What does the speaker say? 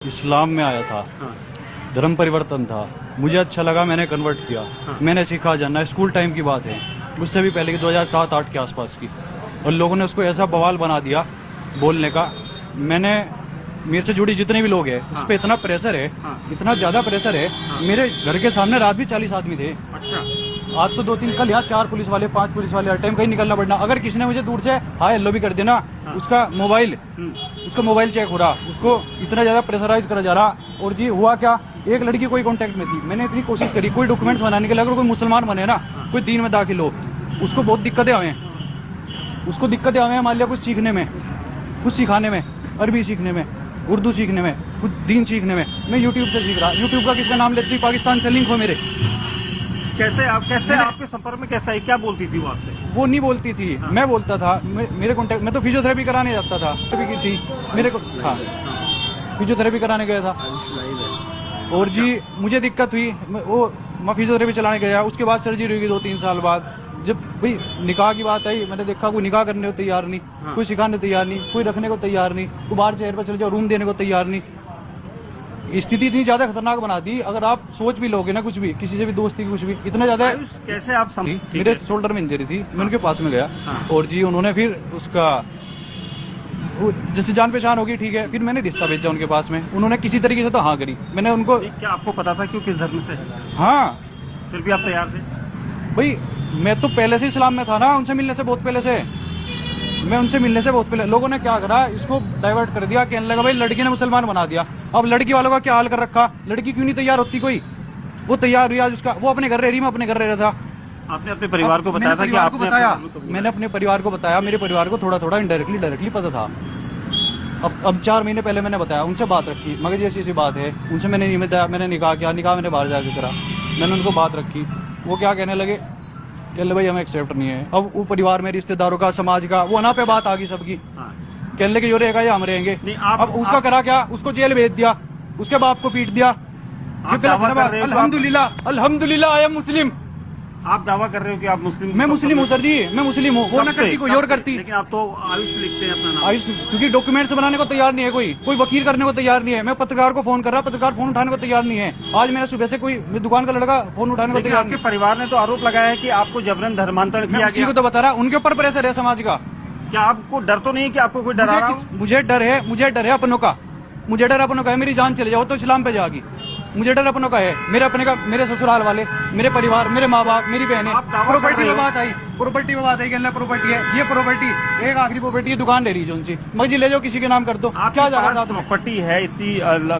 इस्लाम में आया था। हाँ। धर्म परिवर्तन था, मुझे अच्छा लगा, मैंने कन्वर्ट किया। हाँ। मैंने सीखा जानना, स्कूल टाइम की बात है, उससे भी पहले की 2007-8 के आसपास की। और लोगों ने उसको ऐसा बवाल बना दिया बोलने का। मैंने मेरे से जुड़ी जितने भी लोग हैं उस पर इतना प्रेशर है, इतना ज्यादा प्रेशर है। मेरे घर के सामने रात भी 40 आदमी थे। अच्छा। आज तो 2-3, कल यहाँ 4 पुलिस वाले, 5 पुलिस वाले, हर टाइम कहीं निकलना पड़ना। अगर किसी ने मुझे दूर से हाय हेलो भी कर देना, उसका मोबाइल चेक हो रहा, उसको इतना ज्यादा प्रेशराइज करा जा रहा। और जी हुआ क्या, एक लड़की कोई कांटेक्ट में थी, मैंने इतनी कोशिश करी कोई डॉक्यूमेंट्स बनाने के लिए। अगर कोई मुसलमान बने ना, कोई दीन में दाखिल हो, उसको बहुत दिक्कतें आवे, मान लिया कुछ सीखने में, कुछ सिखाने में, अरबी सीखने में, उर्दू सीखने में, कुछ दीन सीखने में। मैं यूट्यूब से सीख रहा। यूट्यूब का किसका नाम लेती, पाकिस्तान से लिंक हो मेरे। कैसे आपके संपर्क में कैसा है, क्या बोलती थी वो आपसे? वो नहीं बोलती थी, मैं बोलता था। मेरे कॉन्टेक्ट में तो फिजियोथेरेपी कराने जाता था, की थी मेरे को। हाँ, फिजियोथेरेपी कराने गया था। और जी मुझे दिक्कत हुई, मैं फिजियोथेरेपी चलाने गया। उसके बाद सर्जरी हुई 2-3 साल बाद। जब भाई निकाह की बात आई, मैंने देखा कोई निकाह करने को तैयार नहीं, कोई सिखाने को तैयार नहीं, कोई रखने को तैयार नहीं, कोई बाहर शहर पर चले जाओ रूम देने को तैयार नहीं। स्थिति इतनी ज्यादा खतरनाक बना दी। अगर आप सोच भी लोगे ना, कुछ भी किसी से भी दोस्ती की कुछ भी, इतना ज्यादा। कैसे आप मेरे शोल्डर में इंजरी थी, मैं उनके पास में गया। और जी उन्होंने फिर उसका जैसे जान पहचान होगी, ठीक है, फिर मैंने रिश्ता भेजा उनके पास में। उन्होंने किसी तरीके से तो हाँ करी। मैंने उनको, क्या आपको पता था क्यों किस धर्म से? हाँ, फिर भी आप तैयार थे? भाई मैं तो पहले से इस्लाम में था ना, उनसे मिलने से बहुत पहले से। मैं उनसे मिलने से बहुत पहले। लोगों ने क्या करा, इसको डाइवर्ट कर दिया, कहने लगा भाई लड़की ने मुसलमान बना दिया। अब लड़की वालों का क्या हाल कर रखा, लड़की क्यों नहीं तैयार होती कोई? वो तैयार हुई आज, उसका वो अपने घर रह रही, मैं अपने घर रह रहा था। आपने अपने परिवार को बताया था कि आपने बताया? मैंने अपने परिवार को बताया, मेरे परिवार को थोड़ा थोड़ा डायरेक्टली पता था। अब 4 महीने पहले मैंने बताया, उनसे बात रखी, मगर जैसी ऐसी बात है, उनसे मैंने नहीं बताया। मैंने निकाह किया, निकाह मैंने बाहर जाके करा। मैंने उनको बात रखी, वो क्या कहने लगे, कहने भाई हमें एक्सेप्ट नहीं है। अब वो परिवार में रिश्तेदारों का, समाज का, वो ना पे बात आ गई सबकी। कहने लगे जो रहेगा ये हम रहेंगे। अब उसका करा क्या, उसको जेल भेज दिया, उसके बाप को पीट दिया। अल्हम्दुलिल्लाह आई एम मुस्लिम। आप दावा कर रहे हो कि आप मुस्लिम? मैं मुस्लिम हूँ सर जी, मैं मुस्लिम हूँ। वो ना करती कोई और करती। लेकिन आप तो आयुष लिखते हैं अपना नाम। आयुष, क्योंकि डॉक्यूमेंट्स बनाने को तैयार नहीं है, कोई वकील करने को तैयार नहीं है। मैं पत्रकार को फोन कर रहा, पत्रकार फोन उठाने को तैयार नहीं है। आज मेरा सुबह से कोई दुकान का लड़का फोन उठाने को तैयार नहीं। आपके परिवार ने तो आरोप लगाया है कि आपको जबरन धर्मांतरण किया गया। उसी को तो बता रहा, उनके ऊपर प्रेशर है समाज का। क्या आपको डर तो नहीं है कि आपको कोई डरा रहा हो? मुझे डर है अपनों का, मुझे डर अपनों का है। मेरी जान चले जाओ तो इस्लाम पे जाएगी। मुझे डर अपनों का है, मेरे अपने का, मेरे ससुराल वाले, मेरे परिवार, मेरे माँ बाप, मेरी बहनें। प्रॉपर्टी में बात आई, प्रॉपर्टी है, ये प्रॉपर्टी एक आखिरी प्रॉपर्टी दुकान ले रही है उनसे, मर्जी ले जाओ, किसी के नाम कर दो, क्या जाएगा साथ में? प्रॉपर्टी है इतनी